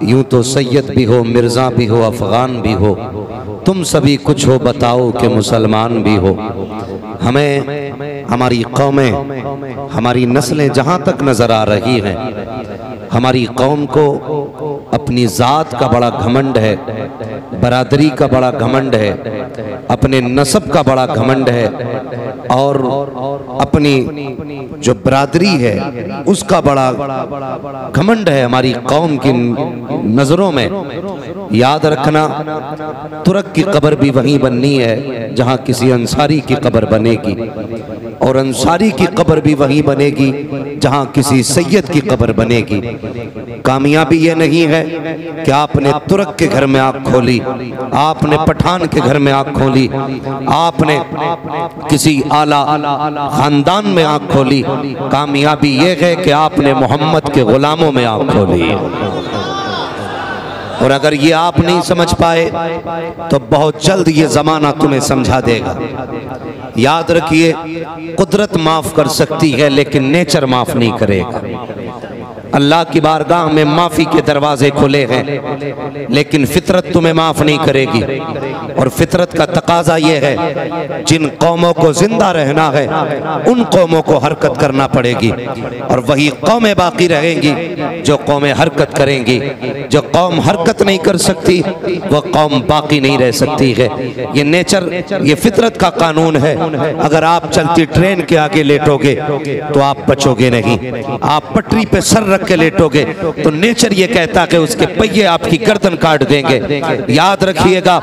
यूं तो सैयद भी हो, मिर्ज़ा भी हो, अफ़गान भी हो, तुम सभी कुछ हो बताओ कि मुसलमान भी हो। हमें हमारी कौमें, हमारी नस्लें जहाँ तक नज़र आ रही हैं, हमारी कौम को अपनी ज़ात का बड़ा घमंड है, बरादरी का बड़ा घमंड है, अपने नस्ब का बड़ा घमंड है, और अपनी जो बरादरी है उसका बड़ा घमंड है हमारी कौम की नज़रों में। याद रखना, तुर्क की कब्र भी वहीं बननी है जहाँ किसी अंसारी की कब्र बनेगी, और अंसारी की कब्र भी वहीं बनेगी जहाँ किसी सैयद की कब्र बनेगी। कामयाबी ये नहीं है कि आपने तुर्क के घर में आँख खोली, आपने पठान के घर में आँख खोली, आपने किसी आला खानदान में आँख खोली। कामयाबी ये है कि आपने मोहम्मद के गुलामों में आँख खोली। और अगर ये आप नहीं समझ पाए तो बहुत जल्द ये जमाना तुम्हें समझा देगा। याद रखिए, कुदरत माफ कर सकती है लेकिन नेचर माफ नहीं करेगा। अल्लाह की बारगाह में माफ़ी के दरवाजे खुले हैं लेकिन फितरत तुम्हें माफ़ नहीं करेगी। और फितरत का तकाजा ये है, जिन कौमों को जिंदा रहना है उन कौमों को हरकत करना पड़ेगी, और वही कौमें बाकी रहेंगी जो कौमें हरकत करेंगी। जो कौम हरकत नहीं कर सकती वह कौम बाकी नहीं रह सकती है। ये नेचर, ये फितरत का कानून है। अगर आप चलती ट्रेन के आगे लेटोगे तो आप बचोगे नहीं। आप पटरी पे सर के लेटोगे तो नेचर ये कहता कि उसके पहिए आपकी गर्दन काट देंगे। याद रखिएगा,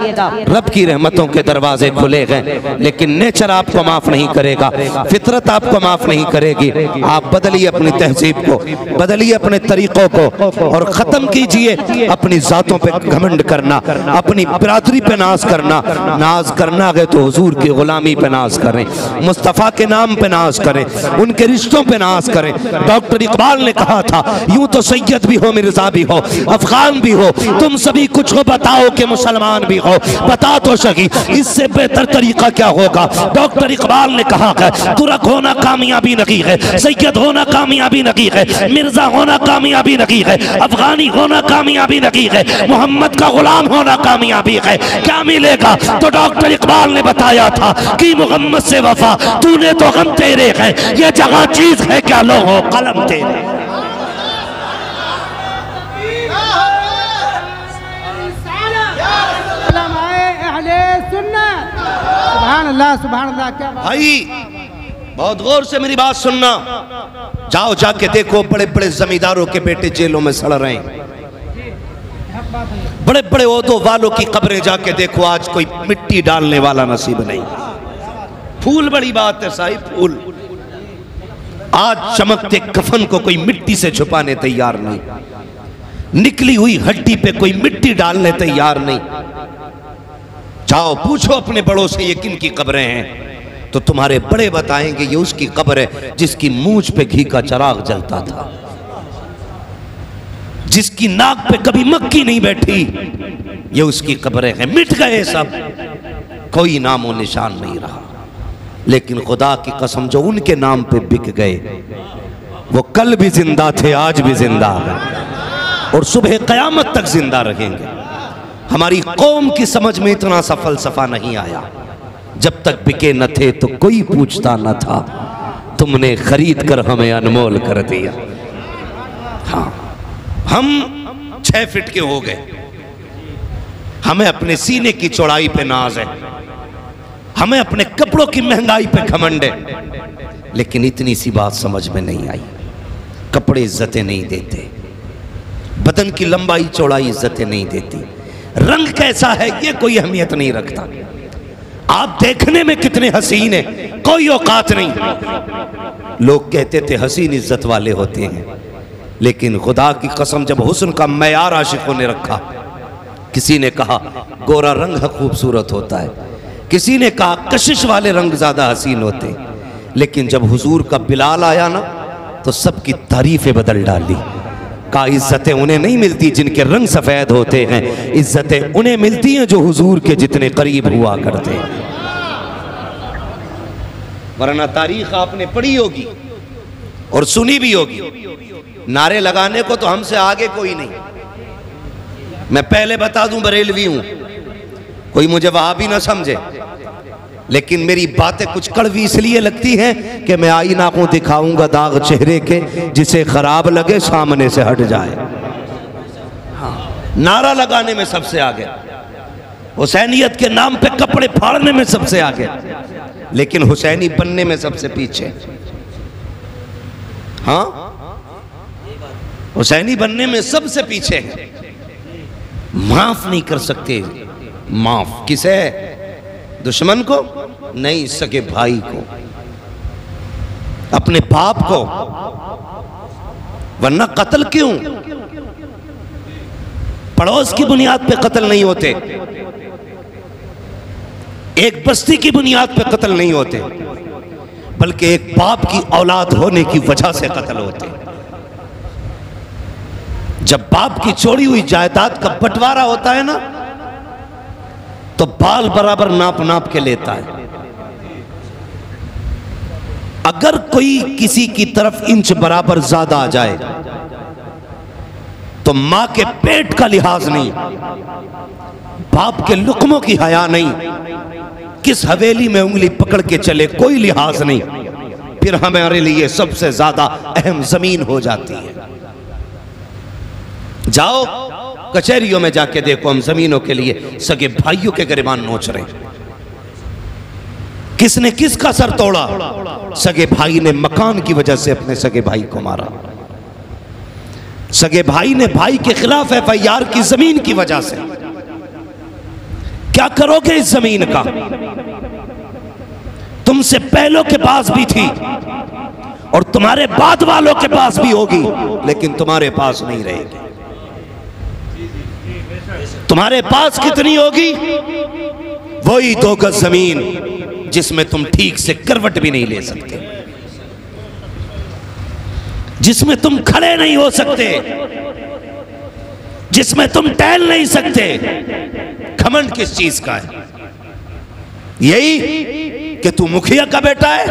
रब की रहमतों के दरवाजे खुले हैं लेकिन नेचर आपको माफ नहीं करेगा, फितरत आपको माफ नहीं करेगी। आप बदलिए अपनी तहजीब को, बदलिए अपने तरीकों को, और खत्म कीजिए अपनी जातों पे घमंड करना, अपनी बिरादरी पे नाज करना। नाज करना है तो हुजूर की गुलामी पे नाज करें, मुस्तफ़ा के नाम पे नाज करें, उनके रिश्तों पे नाज करें। डॉक्टर इकबाल ने कहा था, यूं तो सैयद भी हो, मिर्जा भी हो, अफगान भी हो, तुम सभी कुछ हो बताओ कि मुसलमान भी हो। बता तो सही, इससे बेहतर तरीका क्या होगा। डॉक्टर इकबाल ने कहा है, तुर्क होना कामयाबी नहीं है, सैयद होना कामयाबी नहीं है, मिर्जा होना कामयाबी नहीं है, अफगानी होना कामयाबी नहीं है, मोहम्मद का गुलाम होना कामयाबी है। क्या मिलेगा? तो डॉक्टर इकबाल ने बताया था कि मोहम्मद से वफा, तूने तो गम तेरे है, ये जगह चीज है क्या, लो हो कलम तेरे। सुभान अल्लाह। क्या भाई, बहुत गौर से मेरी बात सुनना। जाओ जाके देखो, बड़े बड़े जमींदारों के बेटे जेलों में सड़ रहे हैं। बड़े बड़े ओहदों वालों की कब्रें जाके देखो, आज कोई मिट्टी डालने वाला नसीब नहीं। फूल बड़ी बात है साहिब, फूल। आज चमकते कफन को कोई मिट्टी से छुपाने तैयार नहीं, निकली हुई हड्डी पे कोई मिट्टी डालने तैयार नहीं। जाओ पूछो अपने बड़ों से ये किन की कब्रें हैं, तो तुम्हारे बड़े बताएंगे ये उसकी कब्र है जिसकी मूंछ पे घी का चिराग जलता था, जिसकी नाक पे कभी मक्खी नहीं बैठी, ये उसकी कब्रें हैं। मिट गए सब, कोई नामो निशान नहीं रहा। लेकिन खुदा की कसम, जो उनके नाम पे बिक गए वो कल भी जिंदा थे, आज भी जिंदा है, और सुबह कयामत तक जिंदा रहेंगे। हमारी कौम की समझ में इतना सा फलसफा नहीं आया। जब तक बिके न थे तो कोई पूछता न था, तुमने खरीद कर हमें अनमोल कर दिया। हाँ, हम 6 फीट के हो गए, हमें अपने सीने की चौड़ाई पे नाज है, हमें अपने कपड़ों की महंगाई पे घमंड है। लेकिन इतनी सी बात समझ में नहीं आई, कपड़े इज्जतें नहीं देते, बदन की लंबाई चौड़ाई इज्जतें नहीं देती, रंग कैसा है ये कोई अहमियत नहीं रखता। आप देखने में कितने हसीन हैं, कोई औकात नहीं। लोग कहते थे हसीन इज्जत वाले होते हैं, लेकिन खुदा की कसम जब हुस्न का मयार आशिकों ने रखा, किसी ने कहा गोरा रंग खूबसूरत होता है, किसी ने कहा कशिश वाले रंग ज्यादा हसीन होते हैं। लेकिन जब हुजूर का बिलाल आया ना, तो सबकी तारीफें बदल डाली। का इज्जतें उन्हें नहीं मिलती जिनके रंग सफेद होते हैं, इज्जतें उन्हें मिलती हैं जो हुजूर के जितने करीब हुआ करते हैं। वरना तारीख आपने पढ़ी होगी और सुनी भी होगी, नारे लगाने को तो हमसे आगे कोई नहीं। मैं पहले बता दूं बरेलवी हूं, कोई मुझे वहाबी ना समझे, लेकिन मेरी बातें कुछ कड़वी इसलिए लगती हैं कि मैं आईना को दिखाऊंगा दाग चेहरे के, जिसे खराब लगे सामने से हट जाए। हाँ, नारा लगाने में सबसे आगे, हुसैनियत के नाम पे कपड़े फाड़ने में सबसे आगे, लेकिन हुसैनी बनने में सबसे पीछे। हाँ, हुसैनी बनने में सबसे पीछे है। माफ नहीं कर सकते। माफ किसे? दुश्मन को नहीं, सके भाई को, अपने बाप को। वरना कत्ल क्यों? पड़ोस की बुनियाद पे कत्ल नहीं होते, एक बस्ती की बुनियाद पे कत्ल नहीं होते, बल्कि एक बाप की औलाद होने की वजह से कत्ल होते। जब बाप की छोड़ी हुई जायदाद का बंटवारा होता है ना, तो बाल बराबर नाप नाप के लेता है। अगर कोई किसी की तरफ इंच बराबर ज्यादा आ जाए तो मां के पेट का लिहाज नहीं, बाप के लुकमों की हया नहीं, किस हवेली में उंगली पकड़ के चले कोई लिहाज नहीं, फिर हमारे लिए सबसे ज्यादा अहम जमीन हो जाती है। जाओ कचहरियों में जाके देखो, हम जमीनों के लिए सगे भाइयों के गिरबान नोच रहे हैं। किसने किसका सर तोड़ा? सगे भाई ने मकान की वजह से अपने सगे भाई को मारा, सगे भाई ने भाई के खिलाफ एफआईआर की जमीन की वजह से। क्या करोगे इस जमीन का? तुमसे पहलों के पास भी थी और तुम्हारे बाद वालों के पास भी होगी, लेकिन तुम्हारे पास नहीं रहेगी। तुम्हारे पास कितनी होगी? वही 2 गज जमीन जिसमें तुम ठीक से करवट भी नहीं ले सकते, जिसमें तुम खड़े नहीं हो सकते, जिसमें तुम टहल नहीं सकते। घमंड किस चीज का है? यही कि तू मुखिया का बेटा है,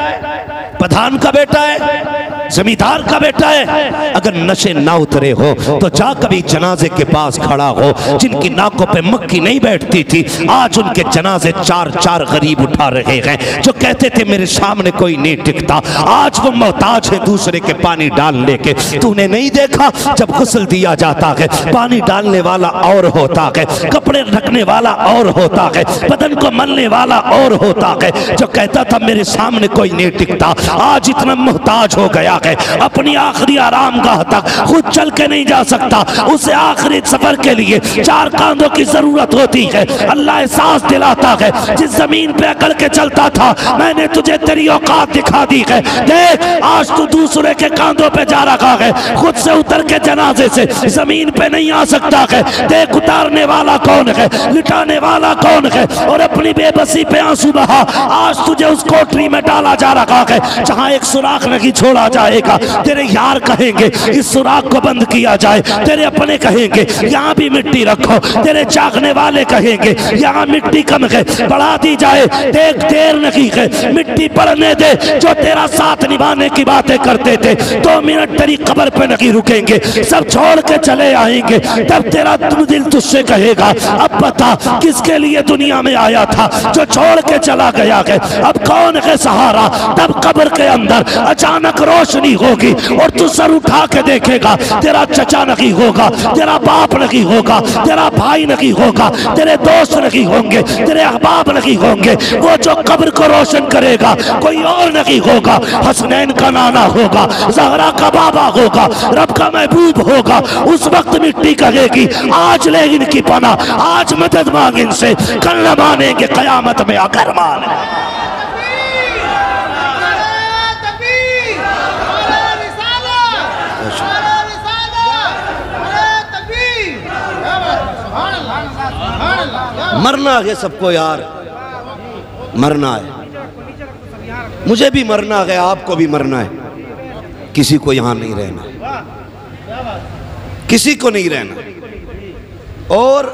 प्रधान का बेटा है, जमींदार का बेटा है। अगर नशे ना उतरे हो तो जा कभी जनाजे के पास खड़ा हो। जिनकी नाकों पे मक्खी नहीं बैठती थी, आज उनके जनाजे 4-4 गरीब उठा रहे हैं। जो कहते थे मेरे सामने कोई नहीं टिकता, आज वो मोहताज है दूसरे के पानी डालने के। तूने नहीं देखा जब गुस्ल दिया जाता है, पानी डालने वाला और होता है, कपड़े रखने वाला और होता है, बदन को मलने वाला और होता है। जो कहता था मेरे सामने कोई नहीं टिकता, आज इतना मोहताज हो गया है, अपनी आखिरी आरामगाह तक खुद चल के नहीं जा सकता। उसे आखिरी सफर के लिए 4 कांधों की जरूरत होती है। अल्लाह एहसास दिलाता है, जिस जमीन पे अकड़ के चलता था मैंने तुझे तेरी औकात दिखा दी है। देख आज तू दूसरे के कांधों पे जा रहा है, खुद से उतर के जनाजे से जमीन पे नहीं आ सकता है। देख उतारने वाला कौन है, लिटाने वाला कौन है, और अपनी बेबसी पे आंसू बहा। आज तुझे उस कोठरी में डाला जा रहा है जहां एक सुराख नहीं छोड़ा जाएगा। तेरे यार कहेंगे इस सुराख को बंद किया जाए, तेरे अपने कहेंगे यहाँ भी मिट्टी रखो, तेरे चाखने वाले कहेंगे यहाँ मिट्टी कम है बढ़ा दी जाए। देख देर नहीं है, मिट्टी पड़ने दे। जो तेरा साथ निभाने की बातें करते थे 2 मिनट तेरी कब्र पे नहीं रुकेंगे, सब छोड़ के चले आएंगे। तब तेरा दिल तुझसे कहेगा अब बता किसके लिए दुनिया में आया था जो छोड़ के चला गया है, अब कौन है सहारा। तब कब्र के अंदर अचानक रोशनी होगी और तू सर उठा के देखेगा, तेरा चचा नहीं होगा, तेरा बाप नहीं होगा, तेरा भाई नहीं होगा, तेरे दोस्त नहीं होंगे, तेरे अहबाब नहीं होंगे। वो जो कब्र को रोशन करेगा कोई और नहीं होगा, हसनैन का नाना होगा, ज़हरा का बाबा होगा, रब का महबूब होगा। उस वक्त मिट्टी कहेगी आज ले इनकी पनाह, आज मदद मांग इनसे, कल न मानेंगे कयामत में अगर माने। मरना है सबको यार, मरना है, मुझे भी मरना है, आपको भी मरना है। किसी को यहां नहीं रहना, किसी को नहीं रहना। और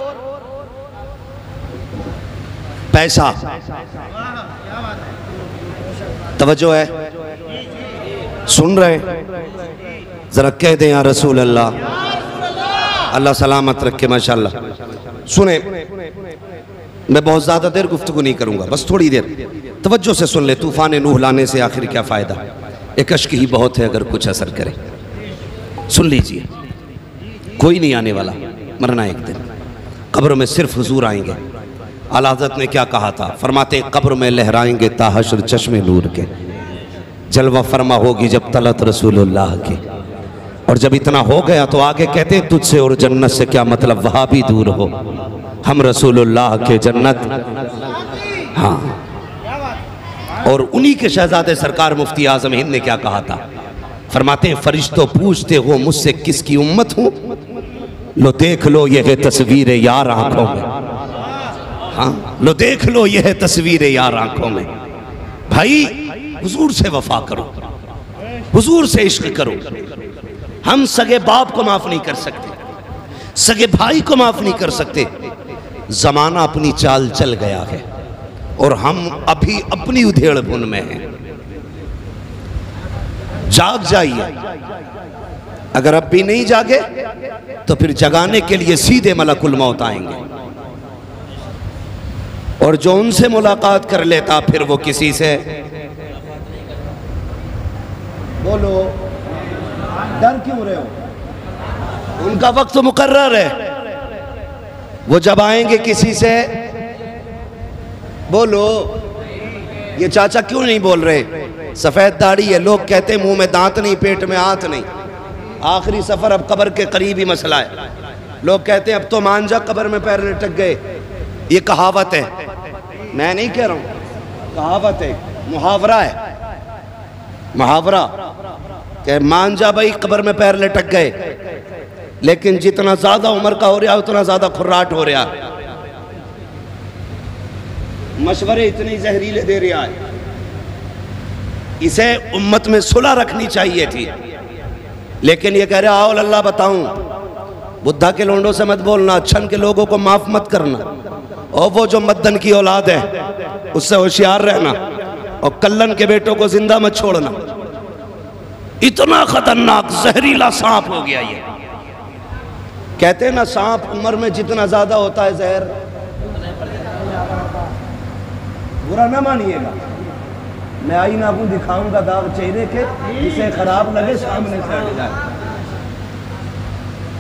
पैसा, तवज्जो है, सुन रहे? जरा कह दें या रसूल अल्लाह। अल्लाह सलामत रखे माशाल्लाह। सुने, मैं बहुत ज़्यादा देर गुफ्तगू नहीं करूँगा, बस थोड़ी देर तवज्जो से सुन ले। तूफ़ान नूह लाने से आखिर क्या फ़ायदा, एक अश्क ही बहुत है अगर कुछ असर करे। सुन लीजिए, कोई नहीं आने वाला, मरना एक दिन, कब्र में सिर्फ हुजूर आएंगे। आला हज़रत ने क्या कहा था, फरमाते हैं कब्र में लहराएंगे ताहशर चश्मे नूर के, जलवा फरमा होगी जब तलत रसूलुल्लाह की। और जब इतना हो गया तो आगे कहते हैं तुझसे और जन्नत से क्या मतलब, वहाँ भी दूर हो, हम रसूलुल्लाह के जन्नत। हाँ, और उन्हीं के शहजादे सरकार मुफ्ती आज़म हिंद ने क्या कहा था, फरमाते हैं फरिश्तों पूछते हो मुझसे किसकी उम्मत हूँ, लो देख लो ये है तस्वीर यार आंखों में। हाँ, लो देख लो ये है तस्वीर यार आंखों में। भाई हुजूर से वफा करो, हुजूर से इश्क करो। हम सगे बाप को माफ नहीं कर सकते, सगे भाई को माफ नहीं कर सकते। जमाना अपनी चाल चल गया है और हम अभी अपनी उधेड़ बुन में हैं। जाग जाइए, अगर अब भी नहीं जागे तो फिर जगाने के लिए सीधे मलकुल मौत आएंगे, और जो उनसे मुलाकात कर लेता फिर वो किसी से, बोलो डर क्यों रहे हो, उनका वक्त तो मुकर्रर है। वो जब आएंगे किसी से, बोलो ये चाचा क्यों नहीं बोल रहे, सफेद दाढ़ी है, लोग कहते हैं मुंह में दांत नहीं पेट में हाथ नहीं। आखिरी सफर अब कब्र के करीब ही मसला है, लोग कहते हैं अब तो मान जा कब्र में पैर लटक गए। ये कहावत है, मैं नहीं कह रहा हूं, कहावत है, मुहावरा है, मुहावरा कि मान जा भाई कब्र में पैर लटक गए। लेकिन जितना ज्यादा उम्र का हो रहा है उतना ज्यादा खुर्राट हो रहा है, मशवरे इतनी जहरीले दे रहा है। इसे उम्मत में सुलह रखनी चाहिए थी, लेकिन ये कह रहे आओ अल्लाह बताऊं, बुद्धा के लोंडों से मत बोलना, छन के लोगों को माफ मत करना, और वो जो मद्दन की औलाद है उससे होशियार रहना, और कल्लन के बेटों को जिंदा मत छोड़ना। इतना खतरनाक जहरीला सांप हो गया ये। कहते हैं ना सांप उम्र में जितना ज्यादा होता है जहर, बुरा ना मानिएगा, मैं आईना आपको दिखाऊंगा दाग चेहरे के, जिसे खराब लगे सामने से हट जाए।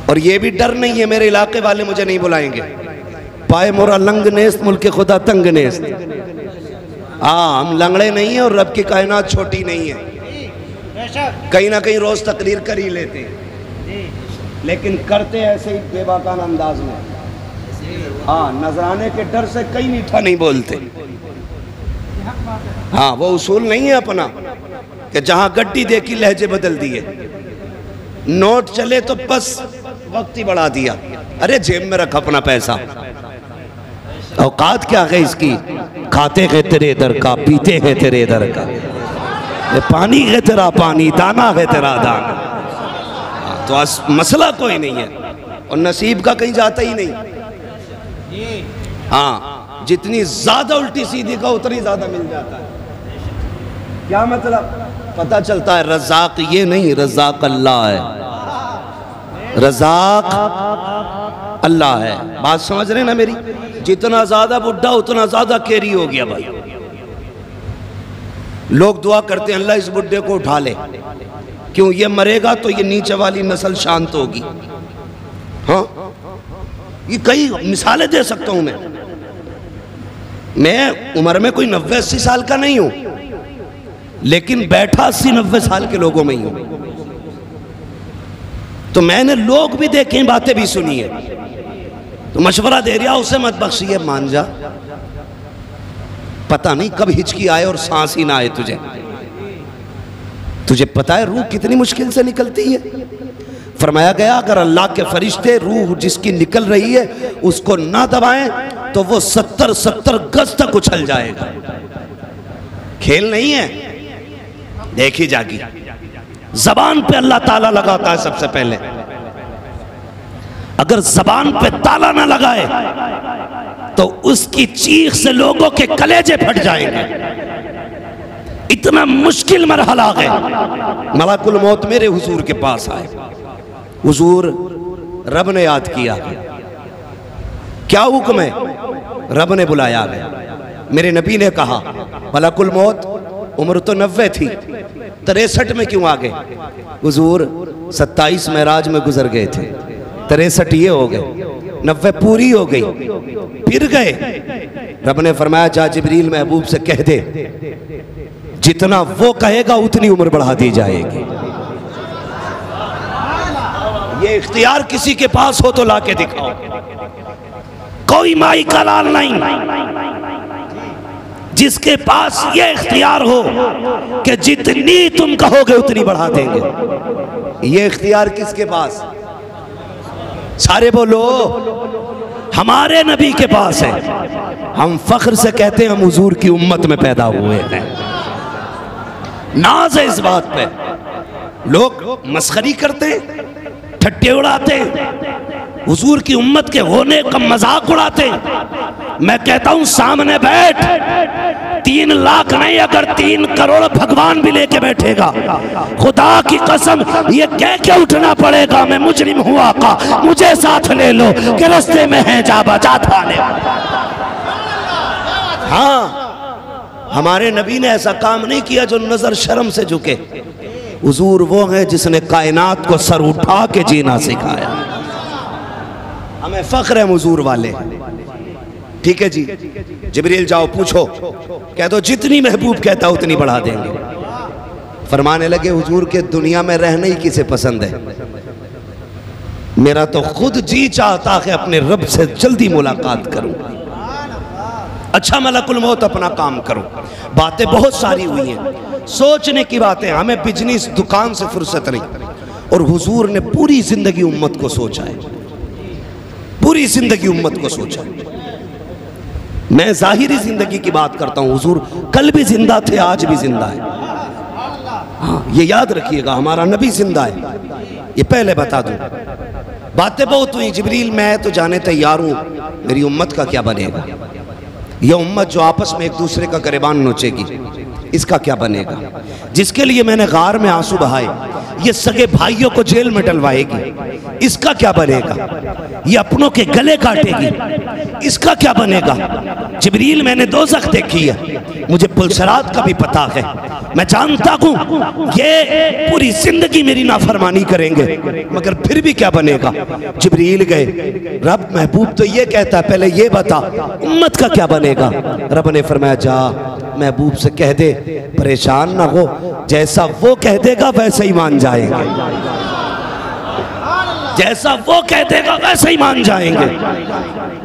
और ये भी डर नहीं है, मेरे इलाके वाले मुझे नहीं बुलाएंगे, पाए मोरा लंग नेस्त मुल्क खुदा तंग नेस्त। हाँ, हम लंगड़े नहीं है और रब की कायनात छोटी नहीं है, कहीं ना कहीं रोज तकरीर कर ही लेते हैं, लेकिन करते ऐसे ही बेबाकान अंदाज में। हाँ, नजराने के डर से कई मीठा नहीं बोलते। हाँ, वो उसूल नहीं है अपना कि जहां गड्डी देखी लहजे बदल दिए, नोट चले तो बस वक्त ही बढ़ा दिया। अरे जेब में रख अपना पैसा, औकात क्या है इसकी, खाते हैं तेरे दर का, पीते हैं तेरे दर का, ये पानी है तेरा पानी, दाना है तेरा दाना। तो मसला कोई नहीं है, और नसीब का कहीं जाता ही नहीं। हाँ, जितनी ज्यादा उल्टी सीधी का उतनी ज्यादा मिल जाता है। क्या मतलब, पता चलता है रज़ाक ये नहीं, रज़ाक अल्लाह है, रज़ाक अल्लाह है। बात समझ रहे ना मेरी, जितना ज्यादा बुढ़ा उतना ज्यादा केरी हो गया भाई। लोग दुआ करते हैं अल्लाह इस बुढ़े को उठा ले, क्यों, ये मरेगा तो ये नीचे वाली नस्ल शांत होगी। हाँ, ये कई मिसालें दे सकता हूं मैं उम्र में कोई 90-80 साल का नहीं हूं, लेकिन बैठा 80-90 साल के लोगों में ही हूं। तो मैंने लोग भी देखे, बातें भी सुनी है, तो मशवरा दे रहा उसे मत बख्शिए, मान जा, पता नहीं कब हिचकी आए और सांस ही ना आए तुझे। तुझे पता है रूह कितनी मुश्किल से निकलती है। फरमाया गया अगर अल्लाह के फरिश्ते रूह जिसकी निकल रही है उसको ना दबाएं तो वो 70-70 गज तक उछल जाएगा। खेल नहीं है, देखी जागी। जबान पे अल्लाह ताला लगाता है सबसे पहले, अगर जबान पे ताला ना लगाए तो उसकी चीख से लोगों के कलेजे फट जाएंगे। इतना मुश्किल मरहला है। मलाकुल मौत मेरे हुजूर के पास आए, हुजूर रब ने याद किया। क्या हुक्म है? रब ने बुलाया गया। मेरे नबी ने कहा मलकुल मौत, उम्र तो 90 थी, 63 में क्यों आ गए? हुजूर 27 मेराज में गुजर गए थे, 63 ये हो गए, 90 पूरी हो गई, फिर गए। रब ने फरमाया जा जिब्रील महबूब से कह दे जितना वो कहेगा उतनी उम्र बढ़ा दी जाएगी। ये इख्तियार किसी के पास हो तो लाके दिखाओ। कोई माई का लाल नहीं जिसके पास ये इख्तियार हो कि जितनी तुम कहोगे उतनी बढ़ा देंगे। ये इख्तियार किसके पास? सारे बोलो, हमारे नबी के पास है। हम फख्र से कहते हैं हम हुजूर की उम्मत में पैदा हुए हैं। नाज है इस बात पे। लोग मस्खरी करते, ठट्टे उड़ाते, हुजूर की उम्मत के होने का मजाक उड़ाते। मैं कहता हूं सामने बैठ, 3 लाख नहीं अगर 3 करोड़ भगवान भी लेके बैठेगा, खुदा की कसम ये कह के उठना पड़ेगा मैं मुजरिम हूं आका, मुझे साथ ले लो कि रास्ते में है जा बजा थाने। हाँ, हमारे नबी ने ऐसा काम नहीं किया जो नजर शर्म से झुके। हुजूर वो है जिसने कायनात को सर उठा के जीना सिखाया। हमें फख्र है हुजूर वाले। ठीक है जी, जिब्रील जाओ पूछो, कह दो जितनी महबूब कहता उतनी बढ़ा देंगे। फरमाने लगे हुजूर के दुनिया में रहना ही किसे पसंद है? मेरा तो खुद जी चाहता है अपने रब से जल्दी मुलाकात करूं। अच्छा मलकुल मौत अपना काम करो। बातें बहुत सारी हुई हैं, सोचने की बातें। हमें बिजनेस दुकान से फुर्सत नहीं, और हुजूर ने पूरी जिंदगी उम्मत को सोचा है, पूरी जिंदगी उम्मत को सोचा है। मैं जाहिरी जिंदगी की बात करता हूं, हुजूर कल भी जिंदा थे, आज भी जिंदा है। हाँ, ये याद रखिएगा, हमारा नबी जिंदा है, ये पहले बता दूं। बातें बहुत हुई। जिब्रील मैं तो जाने तैयार हूं, मेरी उम्मत का क्या बनेगा? यह उम्मत जो आपस में एक दूसरे का गिरबान नोचेगी, इसका क्या बनेगा? जिसके लिए मैंने गार में आंसू बहाए, ये सगे भाइयों को जेल में डलवाएगी, इसका क्या बनेगा? ये अपनों के गले काटेगी, इसका क्या बनेगा? जिब्रील मैंने दोज़ख देखी है, मुझे पुलसरात का भी पता है, मैं जानता हूं ये पूरी जिंदगी मेरी नाफरमानी करेंगे, मगर फिर भी क्या बनेगा? जिब्रील गए, रब महबूब तो ये कहता है पहले ये बता उम्मत का क्या बनेगा? रब ने फरमाया जा महबूब से कह दे परेशान ना हो, जैसा वो कह देगा वैसे ही मान जाएंगे, जैसा वो कह देगा वैसे ही मान जाएंगे।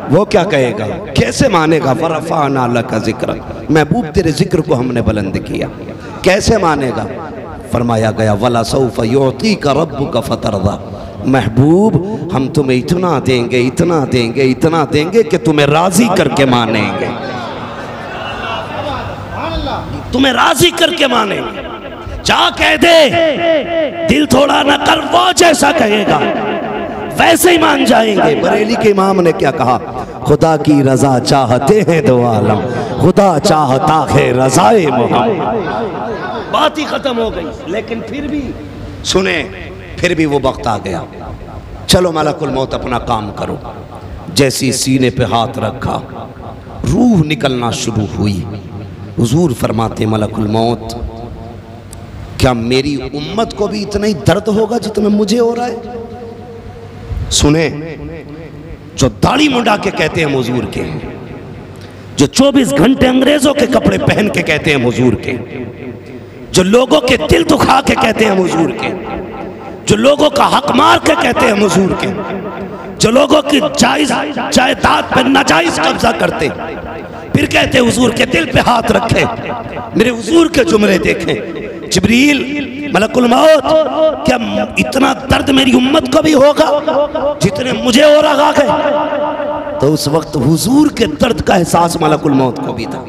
वो क्या कहेगा, कैसे मानेगा? फरफ़अना लका ज़िक्र, महबूब तेरे जिक्र को हमने बुलंद किया, कैसे मानेगा? फरमाया गया वला सौफ़ युअतीका रब्बुका फतरदा, महबूब हम तुम्हें इतना देंगे, इतना देंगे, इतना देंगे कि तुम्हें राजी करके मानेंगे, तुम्हें राजी करके मानेंगे। जा कह दे, दिल थोड़ा न कर, वो जैसा कहेगा वैसे ही मान जाएंगे। बरेली के इमाम ने क्या कहा? खुदा की रजा चाहते हैं दो आलम, खुदा चाहता है रजाए मोहम्मद। बात ही खत्म हो गई। लेकिन फिर भी सुने, फिर भी वो वक्त आ गया, चलो मलकुल मौत अपना काम करो। जैसी सीने पे हाथ रखा, रूह निकलना शुरू हुई। हुजूर फरमाते मलकुल मौत क्या मेरी उम्मत को भी इतना ही दर्द होगा जितना मुझे हो रहा है? सुने, जो दाढ़ी मुंडा के कहते हैं हुजूर के, जो 24 घंटे अंग्रेजों के कपड़े पहन के कहते हैं हुजूर के, जो लोगों के दिल दुखा के कहते हैं हुजूर के, जो लोगों का हक मार के कहते हैं हुजूर के, जो लोगों की जायज जायदाद पे नाजायज कब्जा करते, फिर कहते हुजूर के दिल पे हाथ रखे। मेरे हुजूर के जुमले देखें, जिब्रील मलकुल मौत क्या इतना दर्द मेरी उम्मत को भी होगा जितने मुझे हो रहा है? तो उस वक्त हुजूर के दर्द का एहसास मलकुल मौत को भी था।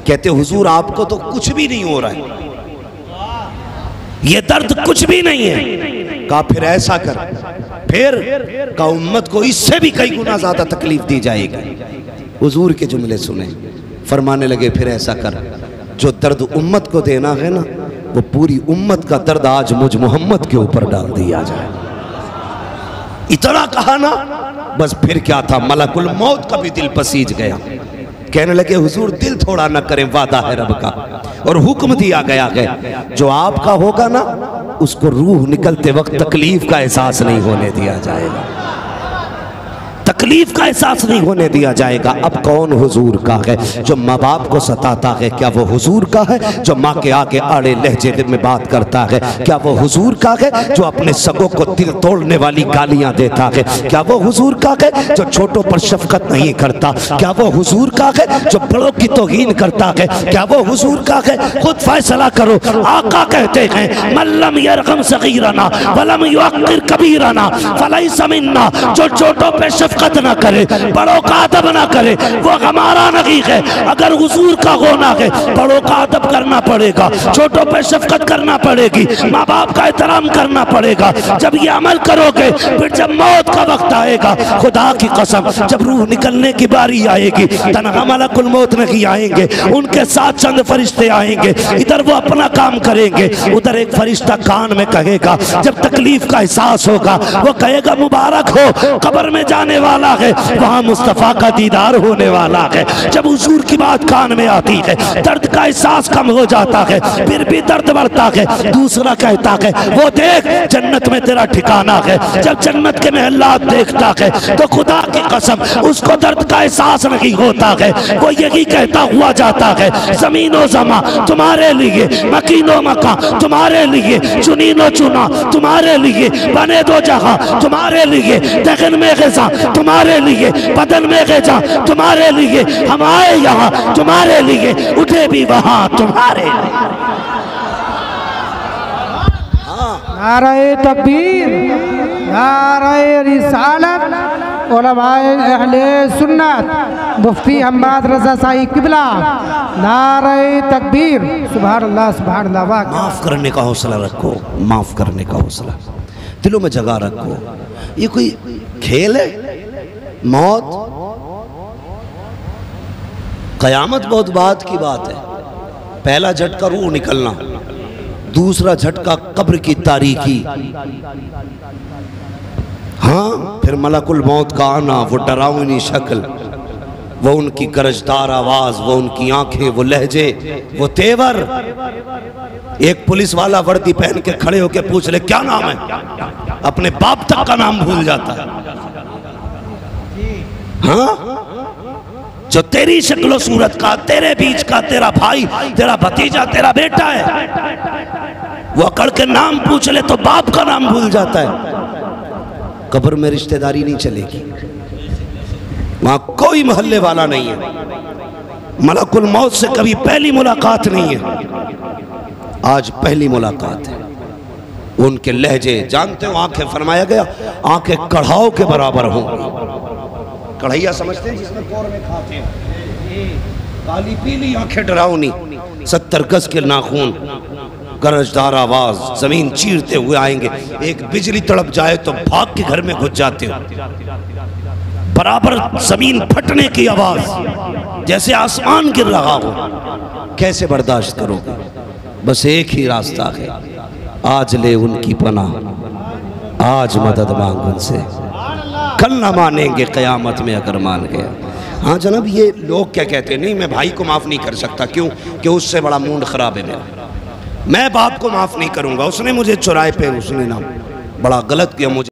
कहते हुजूर आपको तो कुछ भी नहीं हो रहा है, ये दर्द कुछ भी नहीं है। कहा फिर ऐसा कर, फिर का उम्मत को इससे भी कई गुना ज्यादा तकलीफ दी जाएगी। हुजूर के जुमले सुने, फरमाने लगे फिर ऐसा कर, जो दर्द उम्मत को देना है ना, वो पूरी उम्मत का दर्द आज मुझ मोहम्मद के ऊपर डाल दिया जाए। इतना कहा ना, बस फिर क्या था, मलकुल मौत का भी दिल पसीज गया। कहने लगे हुजूर दिल थोड़ा न करें, वादा है रब का। और हुक्म दिया गया है जो आपका होगा ना, उसको रूह निकलते वक्त तकलीफ का एहसास नहीं होने दिया जाएगा, तकलीफ का एहसास नहीं होने दिया जाएगा। अब कौन हुजूर का है जो माँ बाप को सताता है? क्या वो हुजूर का है जो माँ के आगे आड़े लहजे में बात करता है? क्या वो हुजूर का है जो अपने सगों को दिल तोड़ने वाली गालियां देता है? क्या वो हुजूर का है जो छोटों पर शफकत नहीं करता? क्या वो हुजूर का है जो बड़ों की तौहीन करता है? क्या वो हुजूर का है? खुद फैसला करो। आका कहते हैं मल्लम यरगम सगीरना वलम युअक्किर कबीरना फलैसा मिन्ना, जो छोटों पे शफकत न करे, बड़ों का अदब न करे, वो हमारा नहीं है। अगर हुजूर का होना है, बड़ों का अदब करना पड़ेगा, छोटों पे शफकत करना पड़ेगी, माँ बाप का एहतराम करना पड़ेगा। जब ये अमल करोगे, फिर जब मौत का वक्त आएगा, खुदा की कसम, जब रूह निकलने की बारी आएगी, तन्हा मलकुल मौत नहीं आएंगे, उनके साथ चंद फरिश्ते आएंगे। इधर वो अपना काम करेंगे, उधर एक फरिश्ता कान में कहेगा। जब तकलीफ का एहसास होगा, वो कहेगा मुबारक हो, कब्र में जाने वाला है, वहां मुस्तफा का दीदार होने वाला है। जब हुजूर की बात कान में आती है, दर्द का एहसास कम हो जाता है, फिर भी दर्द बढ़ता है। दूसरा कहता है वो देख जन्नत में तेरा ठिकाना है। जब जन्नत के महल्लात देखता है तो खुदा की कसम उसको दर्द का एहसास नहीं होता है। वो यही कहता हुआ जाता है जमीनो जमा तुम्हारे लिए, मकीनो मका तुम्हारे लिए, चुनीनो चुना तुम्हारे लिए, बने दो जहां तुम्हारे लिए, दगन में ग़िज़ा तुम्हारे लिए, बदन में ग़िज़ा तुम्हारे लिए, हम आए यहाँ तुम्हारे लिए, उठे भी वहाँ तुम्हारे लिए। नारे तकबीर, नारे रिसालत, उलमाए अहले सुन्नत, मुफ्ती हम्माद रज़ा साई किबला, नारे तकबीर। सुभान अल्लाह, सुभान अल्लाह। माफ़ करने का हौसला रखो, माफ़ करने का हौसला दिलों में जगह रखो। ये कोई खेल है? मौत कयामत बहुत बात की बात है। पहला झटका रूह निकलना, दूसरा झटका कब्र की तारीकी, हाँ फिर मलकुल मौत का आना, वो डरावनी शक्ल, वो उनकी गरजदार आवाज, वो उनकी आंखें, वो लहजे, वो तेवर। एक पुलिस वाला वर्दी पहन के खड़े होके पूछ ले क्या नाम है, अपने बाप तक का नाम भूल जाता है। हाँ, जो तेरी शक्लो सूरत का, तेरे बीच का, तेरा भाई, तेरा भतीजा, तेरा बेटा है, वो अकड़ के नाम पूछ ले तो बाप का नाम भूल जाता है। कब्र में रिश्तेदारी नहीं चलेगी, वहां कोई मोहल्ले वाला नहीं है, मलकुल मौत से कभी पहली मुलाकात नहीं है, आज पहली मुलाकात है। उनके लहजे जानते हो, आंखें फरमाया गया आंखें कढ़ाओ के बराबर होंगी। कढ़ैया समझते हैं जिसमें कौरमे खाते हैं, काली पीली आंखें डरावनी, 70 गज के नाखून, गरजदार आवाज, जमीन चीरते हुए आएंगे। एक बिजली तड़प जाए तो भाग के घर में घुस जाते हो, बराबर जमीन फटने की आवाज, जैसे आसमान गिर रहा हो। कैसे बर्दाश्त करोगे? बस एक ही रास्ता है, आज ले उनकी पनाह, आज मदद मांग उनसे, कल ना मानेंगे क़यामत में अगर मान गया। हाँ जनाब, ये लोग क्या कहते हैं, नहीं मैं भाई को माफ़ नहीं कर सकता, क्यों कि उससे बड़ा मूड ख़राब है मेरा, मैं बाप को माफ़ नहीं करूँगा, उसने मुझे चुराए पे उसने ना बड़ा गलत किया मुझे।